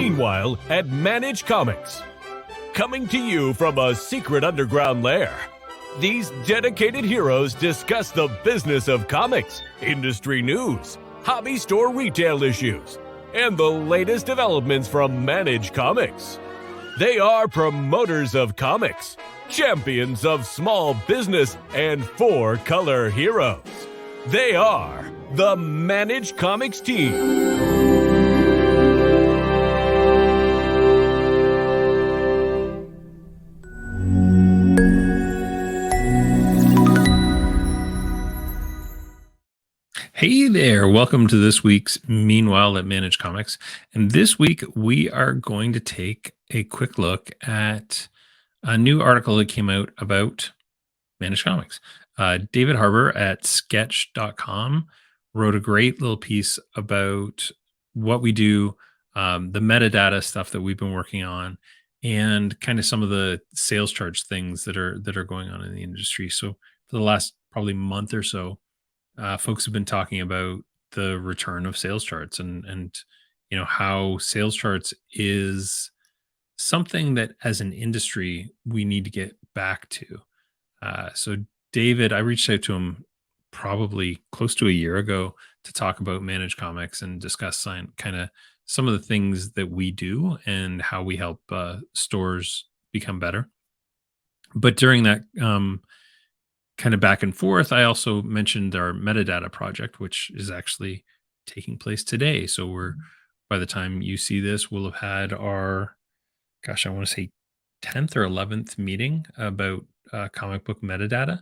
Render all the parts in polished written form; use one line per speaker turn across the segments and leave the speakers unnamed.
Meanwhile, at Manage Comics. Coming to you from a secret underground lair, these dedicated heroes discuss the business of comics, industry news, hobby store retail issues, and the latest developments from Manage Comics. They are promoters of comics, champions of small business, and four-color heroes. They are the Manage Comics team.
Hey there, welcome to this week's Meanwhile at Manage Comics. And this week we are going to take a quick look at a new article that came out about Manage Comics. David Harbour at sketch.com wrote a great little piece about what we do, the metadata stuff that we've been working on, and kind of some of the sales charge things that are going on in the industry. So for the last probably month or so, folks have been talking about the return of sales charts and how sales charts is something that as an industry we need to get back to. So David, I reached out to him probably close to a year ago to talk about Manage Comics and discuss kind of some of the things that we do and how we help stores become better. But during that kind of back and forth, I also mentioned our metadata project, which is actually taking place today. So by the time you see this, we'll have had our, I want to say 10th or 11th meeting about comic book metadata.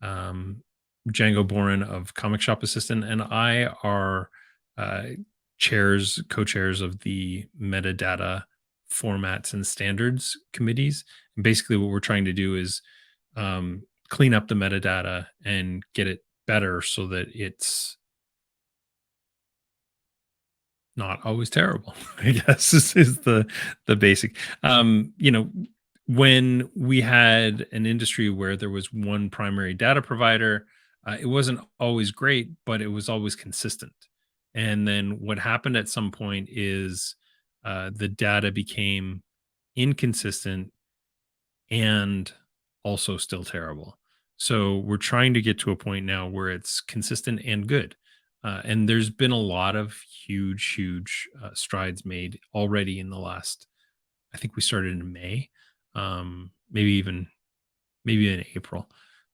Django Boren of Comic Shop Assistant and I are co-chairs of the metadata formats and standards committees. And basically what we're trying to do is clean up the metadata and get it better so that it's not always terrible, I guess is the basic. When we had an industry where there was one primary data provider, it wasn't always great, but it was always consistent. And then what happened at some point is the data became inconsistent and also still terrible. So we're trying to get to a point now where it's consistent and good. And there's been a lot of huge strides made already in the last, I think we started in May, maybe in April,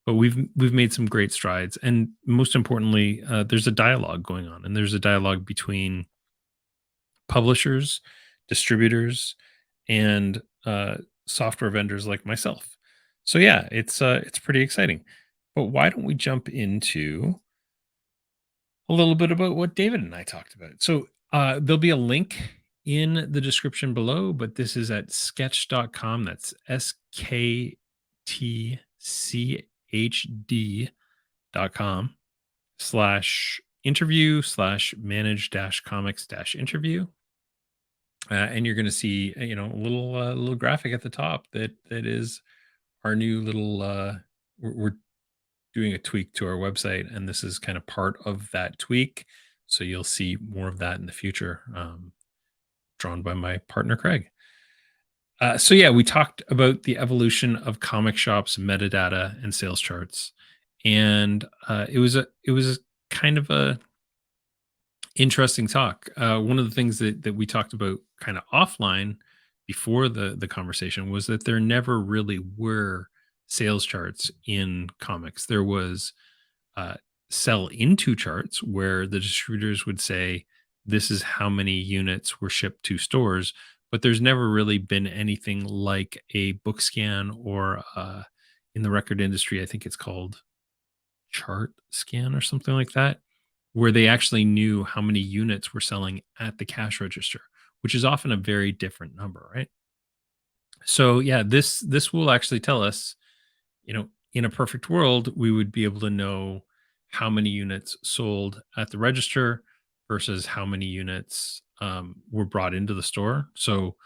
but we've made some great strides. And most importantly, there's a dialogue going on, and there's a dialogue between publishers, distributors, and software vendors like myself. So yeah, it's pretty exciting. But why don't we jump into a little bit about what David and I talked about? So there'll be a link in the description below, but this is at sketch.com. That's SKTCHD.com/interview/manage-comics-interview. And you're going to see, a little graphic at the top that is our new little, we're doing a tweak to our website, and this is kind of part of that tweak. So you'll see more of that in the future, drawn by my partner, Craig. So yeah, we talked about the evolution of comic shops, metadata, and sales charts. And it was a kind of a interesting talk. One of the things that we talked about kind of offline before the conversation was that there never really were sales charts in comics. There was sell into charts where the distributors would say, this is how many units were shipped to stores, but there's never really been anything like a book scan or in the record industry, I think it's called chart scan or something like that, where they actually knew how many units were selling at the cash register, which is often a very different number, right? So yeah, this will actually tell us, in a perfect world, we would be able to know how many units sold at the register versus how many units were brought into the store. So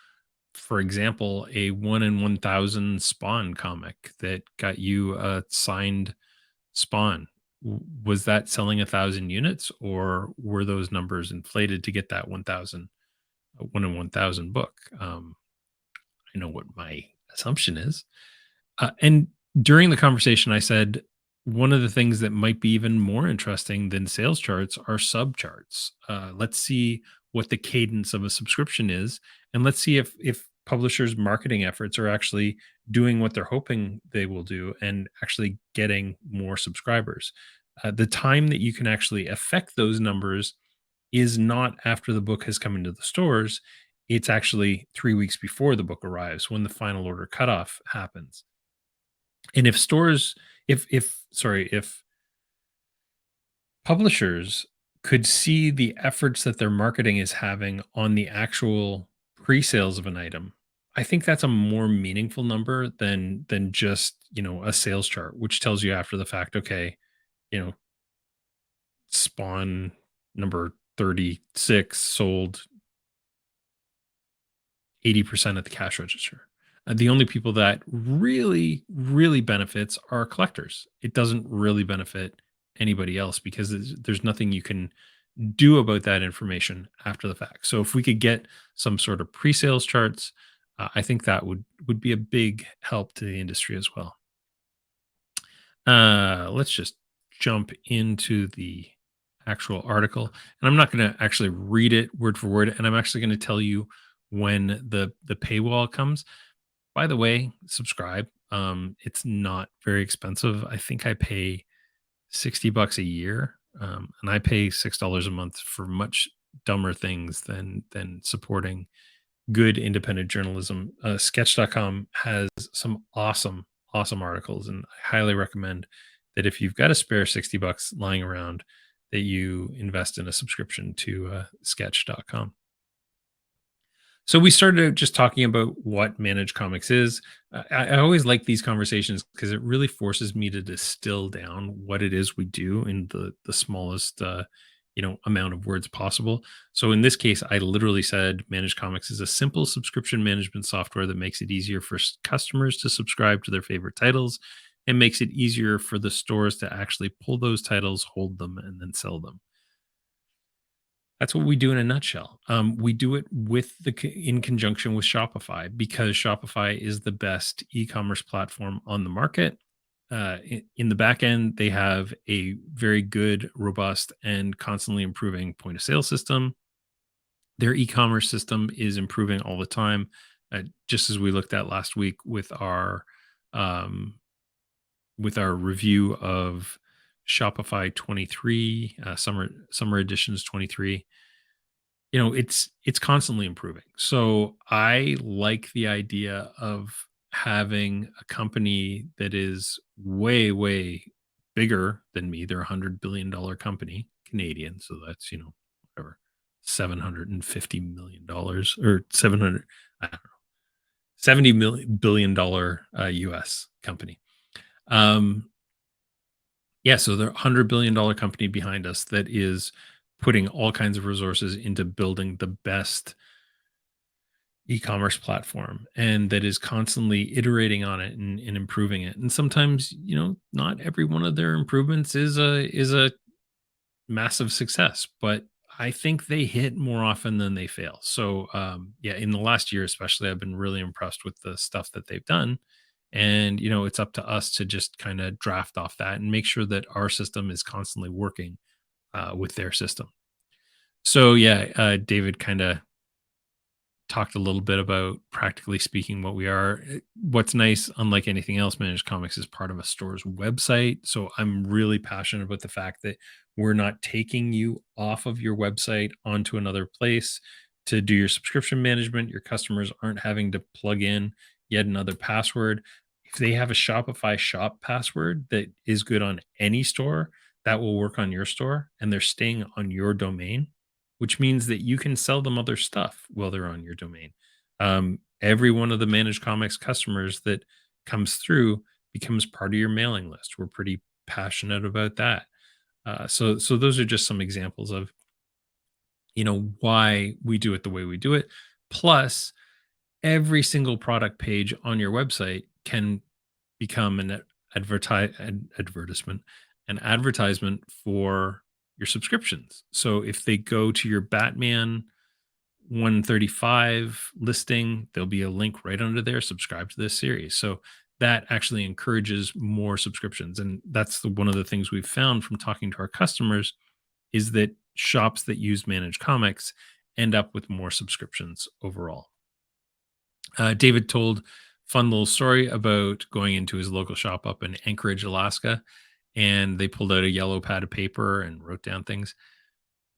for example, a 1 in 1,000 Spawn comic that got you a signed Spawn, was that selling 1,000 units, or were those numbers inflated to get that 1,000 a 1 in 1,000 book. I know what my assumption is. And during the conversation, I said one of the things that might be even more interesting than sales charts are subcharts. Let's see what the cadence of a subscription is, and let's see if publishers' marketing efforts are actually doing what they're hoping they will do, and actually getting more subscribers. The time that you can actually affect those numbers is not after the book has come into the stores. It's actually 3 weeks before the book arrives when the final order cutoff happens. And if stores, if sorry, if publishers could see the efforts that their marketing is having on the actual pre-sales of an item, I think that's a more meaningful number than just, a sales chart, which tells you after the fact, okay, you know, Spawn number 36 sold 80% at the cash register. The only people that really, really benefits are collectors. It doesn't really benefit anybody else because there's nothing you can do about that information after the fact. So if we could get some sort of pre-sales charts, I think that would be a big help to the industry as well. Let's just jump into the actual article, and I'm not going to actually read it word for word, and I'm actually going to tell you when the paywall comes. By the way, subscribe. It's not very expensive. I think I pay $60 a year, and I pay $6 a month for much dumber things than supporting good independent journalism. Sketch.com has some awesome articles, and I highly recommend that if you've got a spare $60 lying around, that you invest in a subscription to Sketch.com. So we started out just talking about what managed comics is. I always like these conversations because it really forces me to distill down what it is we do in the smallest amount of words possible. So in this case, I literally said managed comics is a simple subscription management software that makes it easier for customers to subscribe to their favorite titles and makes it easier for the stores to actually pull those titles, hold them, and then sell them. That's what we do in a nutshell. We do it in conjunction with Shopify because Shopify is the best e-commerce platform on the market. In the back end, they have a very good, robust, and constantly improving point of sale system. Their e-commerce system is improving all the time, just as we looked at last week um, with our review of Shopify 23, summer editions 23. It's constantly improving. So I like the idea of having a company that is way bigger than me. They're $100 billion company, Canadian, so that's whatever, $750 million or 700, I don't know, $70 billion US company. Yeah, so they're $100 billion company behind us that is putting all kinds of resources into building the best e-commerce platform, and that is constantly iterating on it and improving it. And sometimes, not every one of their improvements is a massive success, but I think they hit more often than they fail. So yeah, in the last year especially, I've been really impressed with the stuff that they've done. And it's up to us to just kind of draft off that and make sure that our system is constantly working with their system. So yeah, David kind of talked a little bit about, practically speaking, what we are. What's nice, unlike anything else, Managed Comics is part of a store's website. So I'm really passionate about the fact that we're not taking you off of your website onto another place to do your subscription management. Your customers aren't having to plug in yet another password. If they have a Shopify shop password that is good on any store, that will work on your store, and they're staying on your domain, which means that you can sell them other stuff while they're on your domain. Every one of the Managed Comics customers that comes through becomes part of your mailing list. We're pretty passionate about that. So those are just some examples of why we do it the way we do it. Plus, every single product page on your website can become advertisement, an advertisement for your subscriptions. So if they go to your Batman 135 listing, there'll be a link right under there, subscribe to this series. So that actually encourages more subscriptions. And that's one of the things we've found from talking to our customers is that shops that use managed comics end up with more subscriptions overall. David told fun little story about going into his local shop up in Anchorage, Alaska, and they pulled out a yellow pad of paper and wrote down things.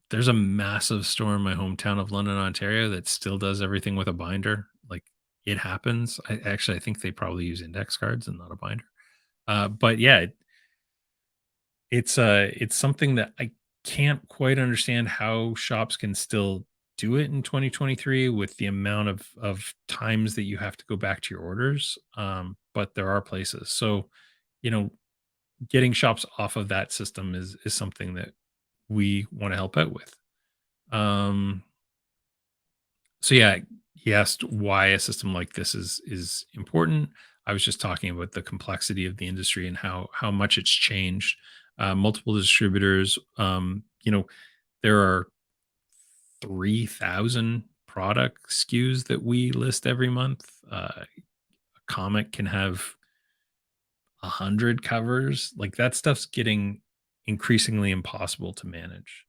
There's a massive store in my hometown of London, Ontario that still does everything with a binder. Like, it happens. I think they probably use index cards and not a binder. But yeah, it's something that I can't quite understand how shops can still do it in 2023 with the amount of times that you have to go back to your orders. But there are places. So, you know, getting shops off of that system is something that we want to help out with. Um, so yeah, he asked why a system like this is important. I was just talking about the complexity of the industry and how much it's changed. Multiple distributors. There are 3,000 product SKUs that we list every month. A comic can have 100 covers. Like, that stuff's getting increasingly impossible to manage.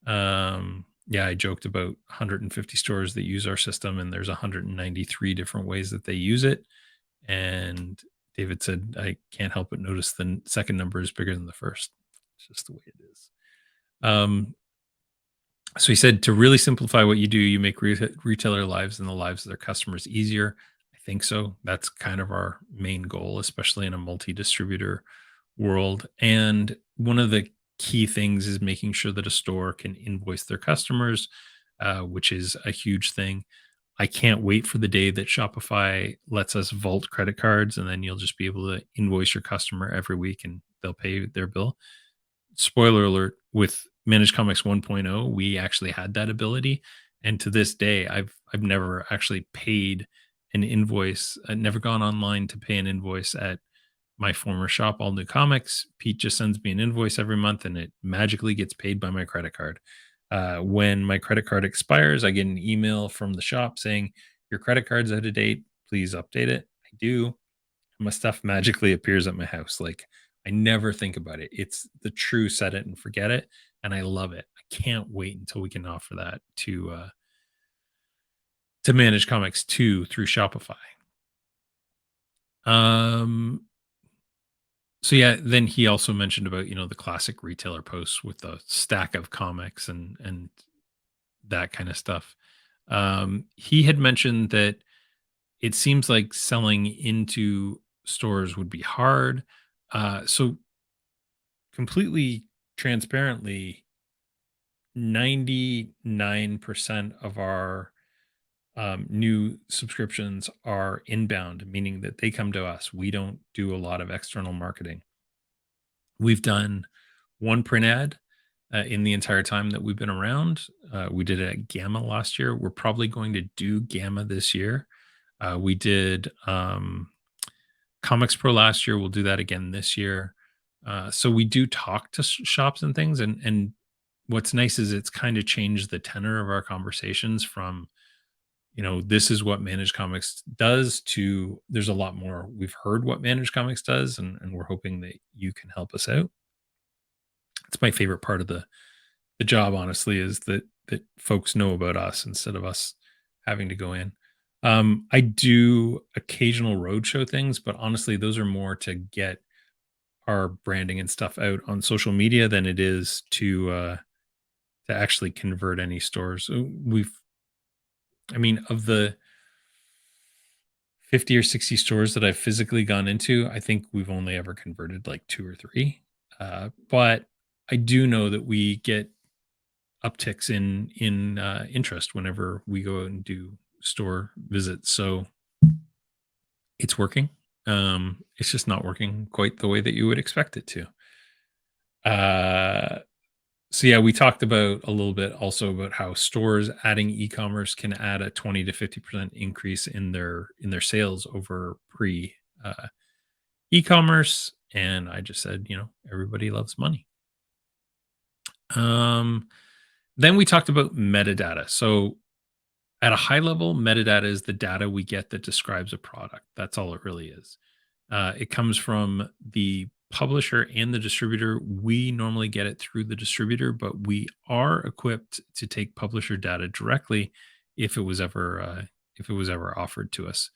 Yeah, I joked about 150 stores that use our system, and there's 193 different ways that they use it. And David said, I can't help but notice the second number is bigger than the first. It's just the way it is. So he said, to really simplify what you do, you make retailer lives and the lives of their customers easier. I think so. That's kind of our main goal, especially in a multi-distributor world. And one of the key things is making sure that a store can invoice their customers, which is a huge thing. I can't wait for the day that Shopify lets us vault credit cards, and then you'll just be able to invoice your customer every week and they'll pay their bill. Spoiler alert, with Managed Comics 1.0, we actually had that ability. And to this day, I've never actually paid an invoice. I've never gone online to pay an invoice at my former shop, All New Comics. Pete just sends me an invoice every month and it magically gets paid by my credit card. When my credit card expires, I get an email from the shop saying, your credit card's out of date. Please update it. I do. My stuff magically appears at my house. Like, I never think about it. It's the true set it and forget it. And I love it. I can't wait until we can offer that to Manage Comics 2 through Shopify. So yeah, then he also mentioned about, the classic retailer posts with the stack of comics and that kind of stuff. He had mentioned that it seems like selling into stores would be hard. So completely transparently, 99% of our new subscriptions are inbound, meaning that they come to us. We don't do a lot of external marketing. We've done one print ad in the entire time that we've been around. We did it at Gamma last year. We're probably going to do Gamma this year. We did Comics Pro last year. We'll do that again this year. So we do talk to shops and things, and what's nice is it's kind of changed the tenor of our conversations from, this is what Managed Comics does to there's a lot more. We've heard what Managed Comics does, and we're hoping that you can help us out. It's my favorite part of the job, honestly, is that folks know about us instead of us having to go in. I do occasional roadshow things, but honestly, those are more to get our branding and stuff out on social media than it is to actually convert any stores. Of the 50 or 60 stores that I've physically gone into, I think we've only ever converted like two or three. But I do know that we get upticks in interest whenever we go out and do store visits. So it's working. It's just not working quite the way that you would expect it to. So yeah, we talked about a little bit also about how stores adding e-commerce can add a 20 to 50% increase in their sales over pre e-commerce. And I just said, everybody loves money. Then we talked about metadata. So At a high level, metadata is the data we get that describes a product. That's all it really is. It comes from the publisher and the distributor. We normally get it through the distributor, but we are equipped to take publisher data directly if it was ever offered to us.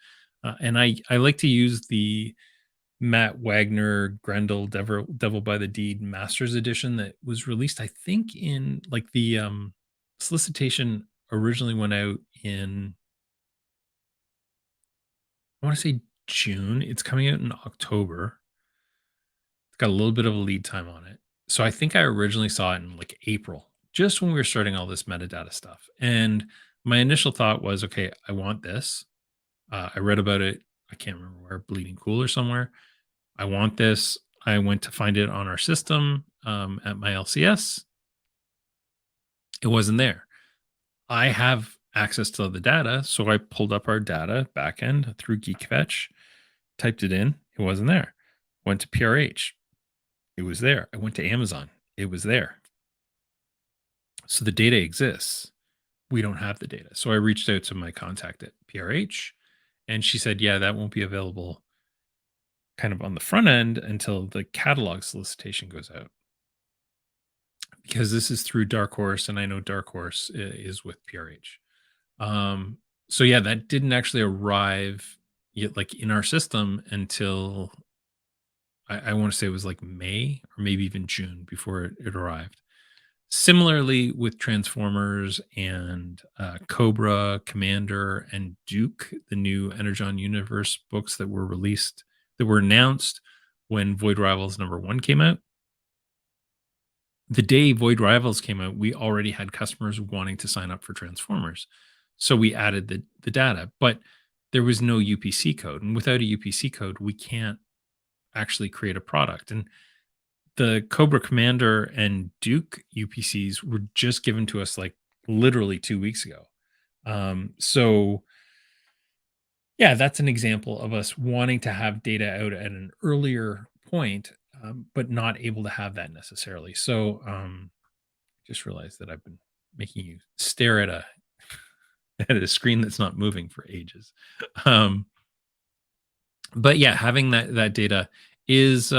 And I like to use the Matt Wagner Grendel Devil by the Deed Masters Edition that was released, I think, in like the solicitation originally went out in, I want to say June. It's coming out in October. It's got a little bit of a lead time on it. So I think I originally saw it in like April, just when we were starting all this metadata stuff. And my initial thought was, okay, I want this. I read about it. I can't remember where, Bleeding Cool or somewhere. I want this. I went to find it on our system at my LCS. It wasn't there. I have access to the data, so I pulled up our data backend through GeekFetch, typed it in. It wasn't there. Went to PRH. It was there. I went to Amazon. It was there. So the data exists. We don't have the data. So I reached out to my contact at PRH, and she said, yeah, that won't be available kind of on the front end until the catalog solicitation goes out, because this is through Dark Horse, and I know Dark Horse is with PRH. Um, so yeah, that didn't actually arrive yet, like in our system, until I want to say it was like May or maybe even June before it arrived. Similarly with Transformers and Cobra, Commander, and Duke, the new Energon Universe books that were released, that were announced when Void Rivals #1 came out. The day Void Rivals came out, we already had customers wanting to sign up for Transformers. So we added the data, but there was no UPC code. And without a UPC code, we can't actually create a product. And the Cobra Commander and Duke UPCs were just given to us like literally 2 weeks ago. So yeah, that's an example of us wanting to have data out at an earlier point, but not able to have that necessarily. So just realized that I've been making you stare at a at a screen that's not moving for ages. Um, but yeah, having that data is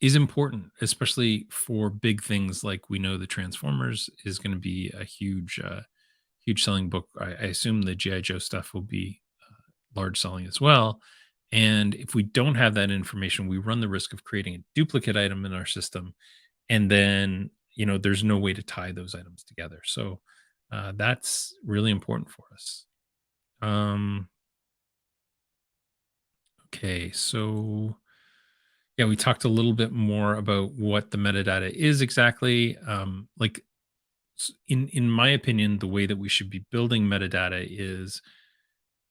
is important, especially for big things like we know the Transformers is going to be a huge selling book. I assume the GI Joe stuff will be large selling as well. And if we don't have that information, we run the risk of creating a duplicate item in our system, and then there's no way to tie those items together. So that's really important for us. Um, okay, so yeah, we talked a little bit more about what the metadata is exactly. Like in my opinion, the way that we should be building metadata is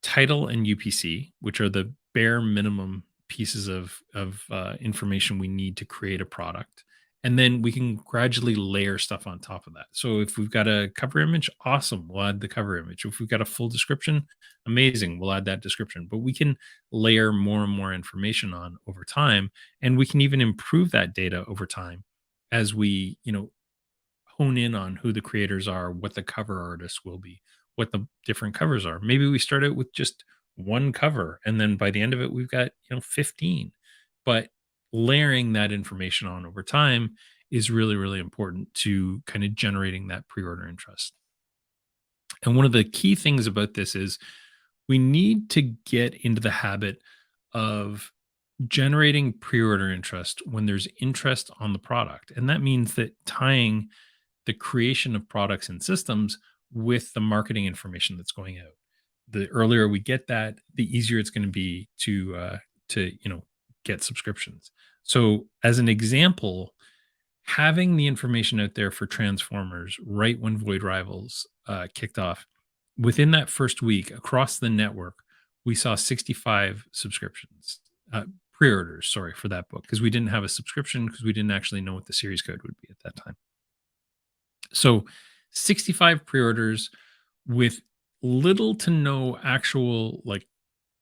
title and UPC, which are the bare minimum pieces of information we need to create a product. And then we can gradually layer stuff on top of that. So if we've got a cover image, awesome, we'll add the cover image. If we've got a full description, amazing, we'll add that description. But we can layer more and more information on over time, and we can even improve that data over time as we, hone in on who the creators are, what the cover artists will be, what the different covers are. Maybe we start out with just one cover, and then by the end of it we've got, 15. But layering that information on over time is really really important to kind of generating that pre-order interest. And one of the key things about this is we need to get into the habit of generating pre-order interest when there's interest on the product. And that means that tying the creation of products and systems with the marketing information that's going out. The earlier we get that, the easier it's going to be to get subscriptions. So, as an example, having the information out there for Transformers right when Void Rivals kicked off, within that first week across the network, we saw 65 subscriptions, pre-orders, sorry, for that book, because we didn't have a subscription because we didn't actually know what the series code would be at that time. So 65 pre-orders with little to no actual like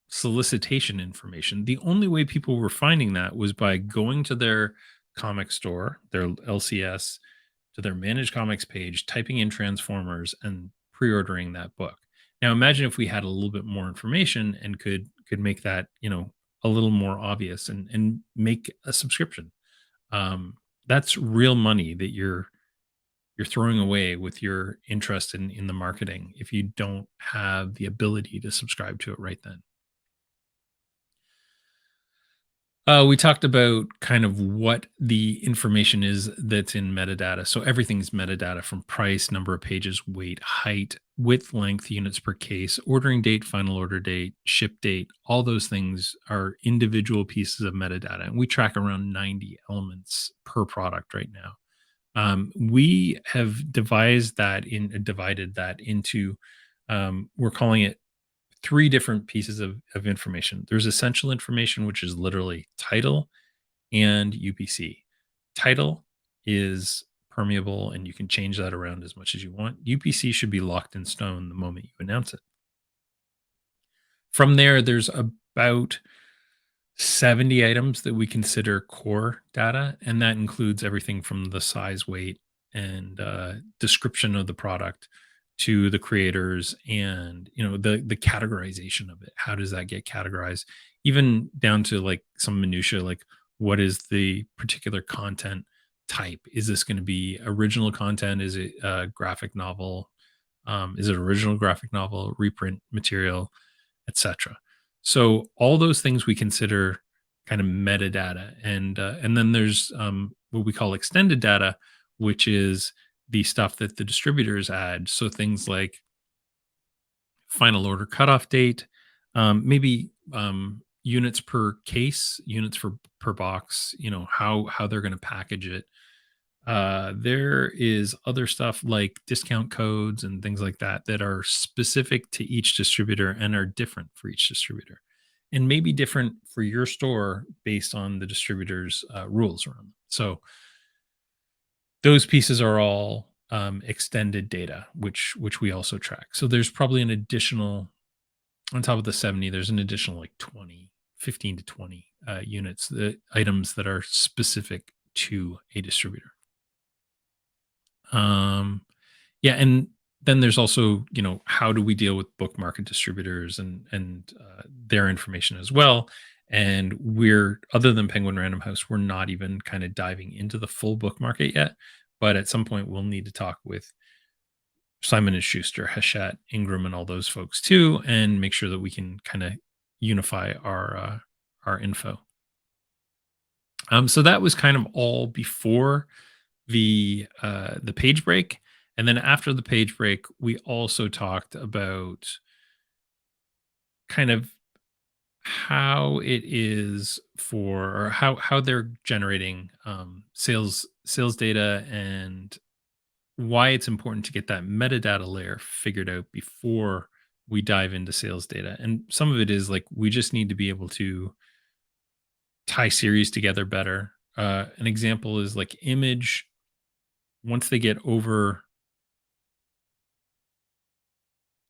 solicitation information. The only way people were finding that was by going to their comic store, their LCS, to their managed comics page, typing in Transformers and pre-ordering that book. Now imagine if we had a little bit more information and could make that, a little more obvious and make a subscription. Um, that's real money that you're throwing away with your interest in the marketing if you don't have the ability to subscribe to it right then. We talked about kind of what the information is that's in metadata. So everything's metadata from price, number of pages, weight, height, width, length, units per case, ordering date, final order date, ship date. All those things are individual pieces of metadata. And we track around 90 elements per product right now. We have divided that into, we're calling it three different pieces of information. There's essential information, which is literally title and UPC. Title is permeable and you can change that around as much as you want. UPC should be locked in stone the moment you announce it. From there, there's about 70 items that we consider core data, and that includes everything from the size, weight, and description of the product to the creators and the categorization of it. How does that get categorized? Even down to like some minutia, like what is the particular content type? Is this going to be original content? Is it a graphic novel? Is it original graphic novel, reprint material, etc.? So all those things we consider kind of metadata, and then there's what we call extended data, which is the stuff that the distributors add. So things like final order cutoff date, maybe units per case, units for per box. How they're going to package it. There is other stuff like discount codes and things like that that are specific to each distributor and are different for each distributor, and maybe different for your store based on the distributor's rules around them. So those pieces are all extended data, which we also track. So there's probably an additional, on top of the 70, there's an additional like 20, 15 to 20 units, the items that are specific to a distributor. Yeah, and then there's also, how do we deal with book market distributors and their information as well. And we're, other than Penguin Random House, we're not even kind of diving into the full book market yet. But at some point, we'll need to talk with Simon and Schuster, Hachette, Ingram, and all those folks too, and make sure that we can kind of unify our info. So that was kind of all before the page break, and then after the page break, we also talked about kind of how it is for, or how they're generating sales data, and why it's important to get that metadata layer figured out before we dive into sales data. And some of it is like we just need to be able to tie series together better. An example is like image. Once they get over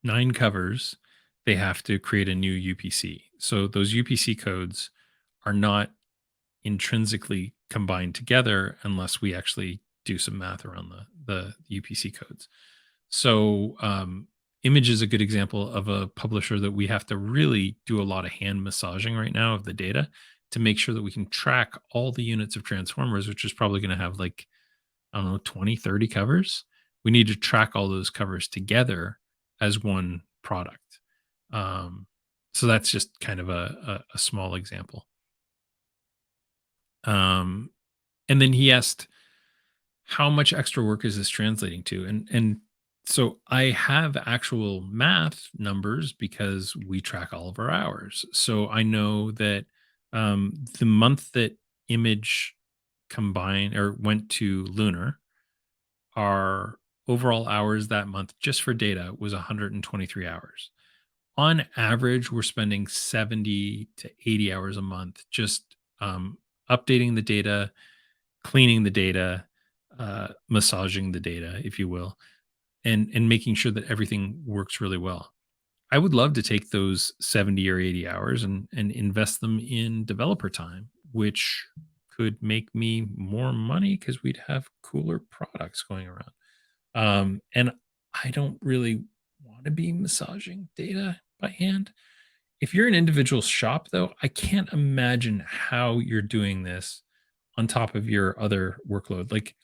9 covers, they have to create a new UPC. So those UPC codes are not intrinsically combined together unless we actually do some math around the UPC codes. So Image is a good example of a publisher that we have to really do a lot of hand massaging right now of the data to make sure that we can track all the units of Transformers, which is probably going to have like, I don't know, 20, 30 covers. We need to track all those covers together as one product. So that's just kind of a small example. And then he asked, how much extra work is this translating to? And so I have actual math numbers because we track all of our hours. So I know that the month that Image combined or went to Lunar, our overall hours that month just for data was 123 hours. On average, we're spending 70 to 80 hours a month just updating the data, cleaning the data, massaging the data, if you will, and making sure that everything works really well. I would love to take those 70 or 80 hours and invest them in developer time, which could make me more money because we'd have cooler products going around. And I don't really want to be massaging data by hand. If you're an individual shop, though, I can't imagine how you're doing this on top of your other workload. Like,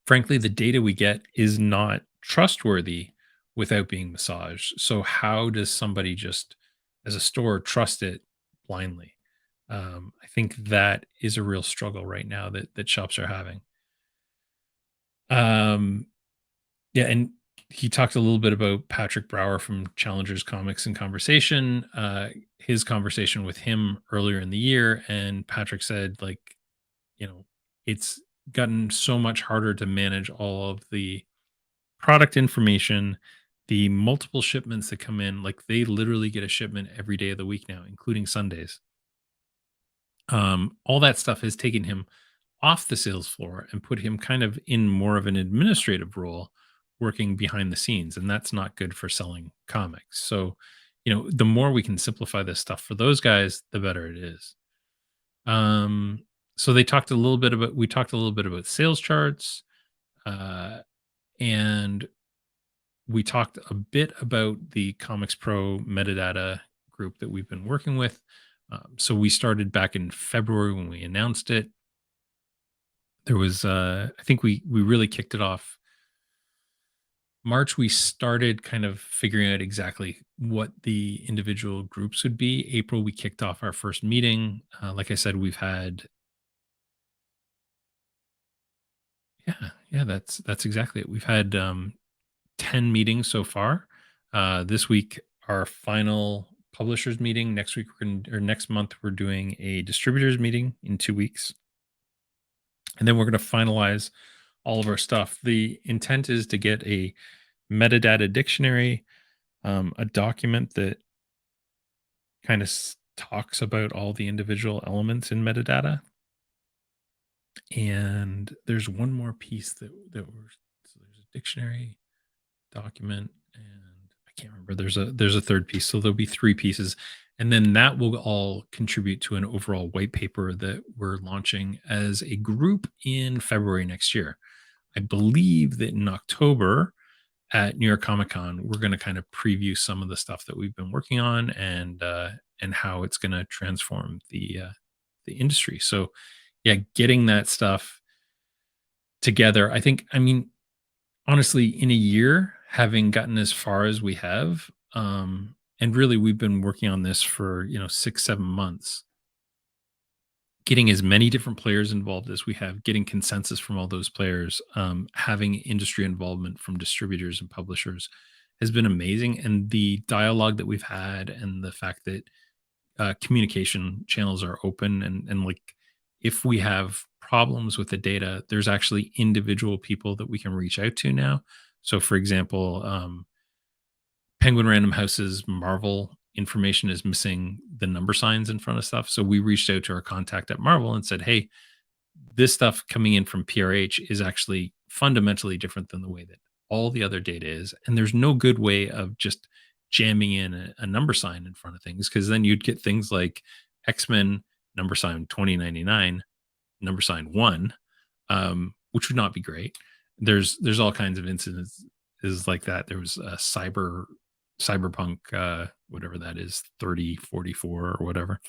frankly, the data we get is not trustworthy without being massaged. So, how does somebody just, as a store, trust it blindly? I think that is a real struggle right now that shops are having. Um, Yeah, and he talked a little bit about Patrick Brower from Challengers Comics and Conversation, his conversation with him earlier in the year, and Patrick said, like, you know, it's gotten so much harder to manage all of the product information, the multiple shipments that come in. Like, they literally get a shipment every day of the week now, including Sundays. All that stuff has taken him off the sales floor and put him kind of in more of an administrative role working behind the scenes, and that's not good for selling comics. So, the more we can simplify this stuff for those guys, the better it is. um so they talked a little bit about we talked a little bit about sales charts, uh and we talked a bit about the Comics Pro metadata group that we've been working with. So we started back in February when we announced it. There was I think we really kicked it off March. We started kind of figuring out exactly what the individual groups would be. April, we kicked off our first meeting. Like I said, we've had, yeah, that's exactly it. We've had 10 meetings so far. This week, our final publishers meeting. Next week, or next month, we're doing a distributors meeting in 2 weeks, and then we're going to finalize all of our stuff. The intent is to get a metadata dictionary, a document that kind of talks about all the individual elements in metadata. And there's one more piece that we're so there's a dictionary document, and I can't remember. There's a third piece, so there'll be three pieces, and then that will all contribute to an overall white paper that we're launching as a group in February next year. I believe that in October at New York Comic Con, we're going to kind of preview some of the stuff that we've been working on, and how it's going to transform the industry. So, yeah, getting that stuff together. I think. I mean, honestly, in a year, having gotten as far as we have, and really, we've been working on this for 6, 7 months. Getting as many different players involved as we have, getting consensus from all those players, having industry involvement from distributors and publishers has been amazing. And the dialogue that we've had, and the fact that communication channels are open, and like, if we have problems with the data, there's actually individual people that we can reach out to now. So, for example, Penguin Random House's Marvel information is missing the number signs in front of stuff. So we reached out to our contact at Marvel and said, "Hey, this stuff coming in from PRH is actually fundamentally different than the way that all the other data is." And there's no good way of just jamming in a number sign in front of things, because then you'd get things like X-Men number sign 2099, number sign 1, which would not be great. There's all kinds of incidents is like that. There was a cyberpunk, whatever that is, 3044 or whatever.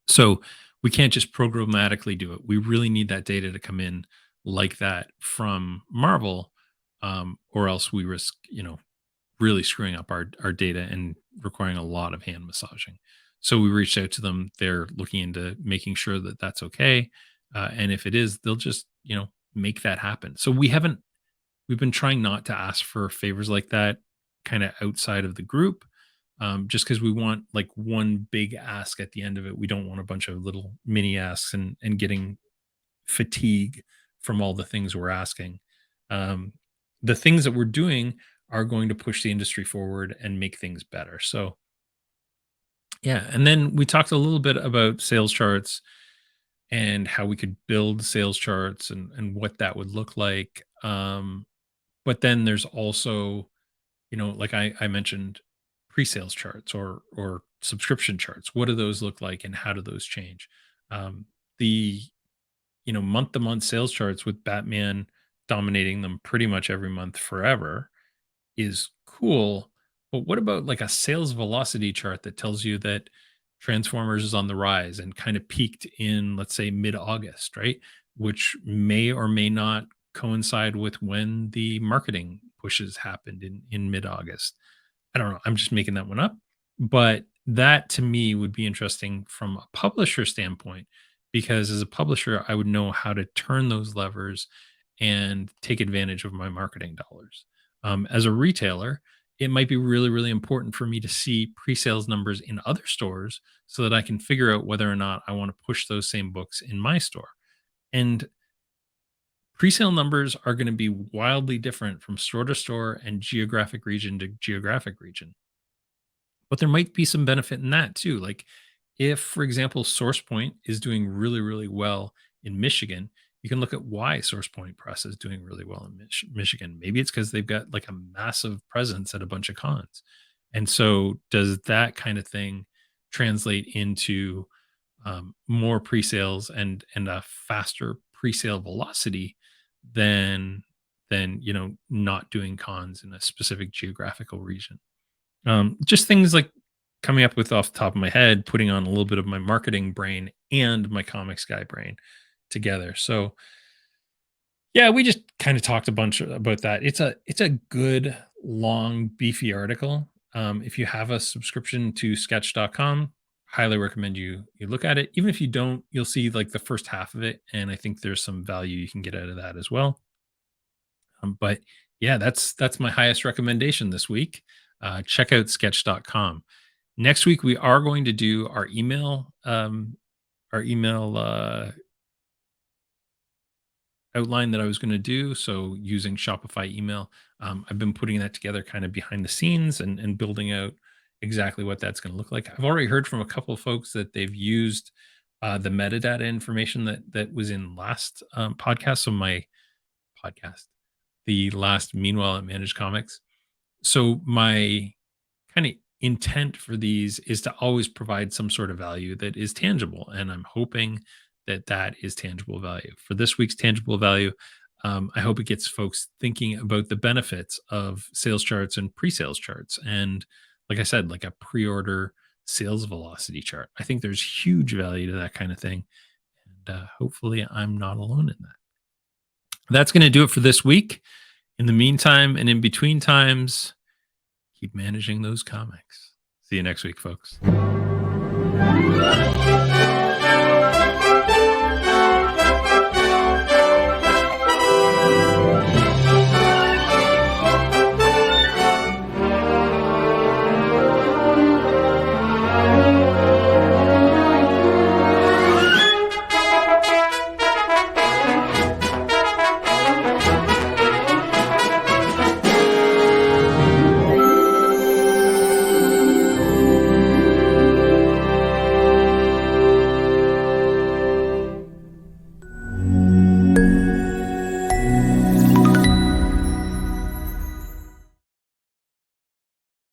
So we can't just programmatically do it. We really need that data to come in like that from Marvel, or else we risk, really screwing up our data and requiring a lot of hand massaging. So we reached out to them. They're looking into making sure that that's okay, and if it is, they'll just make that happen. So we've been trying not to ask for favors like that kind of outside of the group, just because we want like one big ask at the end of it. We don't want a bunch of little mini asks and getting fatigue from all the things we're asking. Um, the things that we're doing are going to push the industry forward and make things better. So, yeah. And then we talked a little bit about sales charts and how we could build sales charts, and what that would look like. But then there's also, like I mentioned, pre-sales charts or subscription charts. What do those look like, and how do those change? The month to month sales charts with Batman dominating them pretty much every month forever is cool. But what about like a sales velocity chart that tells you that Transformers is on the rise and kind of peaked in, let's say, mid August, right? Which may or may not coincide with when the marketing pushes happened in mid August. I don't know. I'm just making that one up. But that to me would be interesting from a publisher standpoint, because as a publisher, I would know how to turn those levers and take advantage of my marketing dollars. As a retailer, it might be really, really important for me to see pre sales numbers in other stores so that I can figure out whether or not I want to push those same books in my store. And pre-sale numbers are going to be wildly different from store to store and geographic region to geographic region. But there might be some benefit in that too. Like if, for example, SourcePoint is doing really, really well in Michigan, you can look at why SourcePoint Press is doing really well in Michigan. Maybe it's because they've got like a massive presence at a bunch of cons. And so, does that kind of thing translate into more pre-sales and a faster pre-sale velocity than not doing cons in a specific geographical region? Just things like coming up with off the top of my head, putting on a little bit of my marketing brain and my comics guy brain together. So yeah, we just kind of talked a bunch about that. It's a good long beefy article. If you have a subscription to sketch.com, highly recommend you look at it. Even if you don't, you'll see like the first half of it, and I think there's some value you can get out of that as well. But yeah, that's my highest recommendation this week. Check out sketch.com. Next week we are going to do our email outline that I was going to do. So using Shopify email, I've been putting that together kind of behind the scenes and building out exactly what that's going to look like. I've already heard from a couple of folks that they've used the metadata information that was in last podcast. So my podcast, the last Meanwhile at Managed Comics. So my kind of intent for these is to always provide some sort of value that is tangible, and I'm hoping that that is tangible value. For this week's tangible value, I hope it gets folks thinking about the benefits of sales charts and pre-sales charts, and like I said, like a pre-order sales velocity chart. I think there's huge value to that kind of thing, and hopefully I'm not alone in that. That's going to do it for this week. In the meantime and in between times, keep managing those comics. See you next week, folks.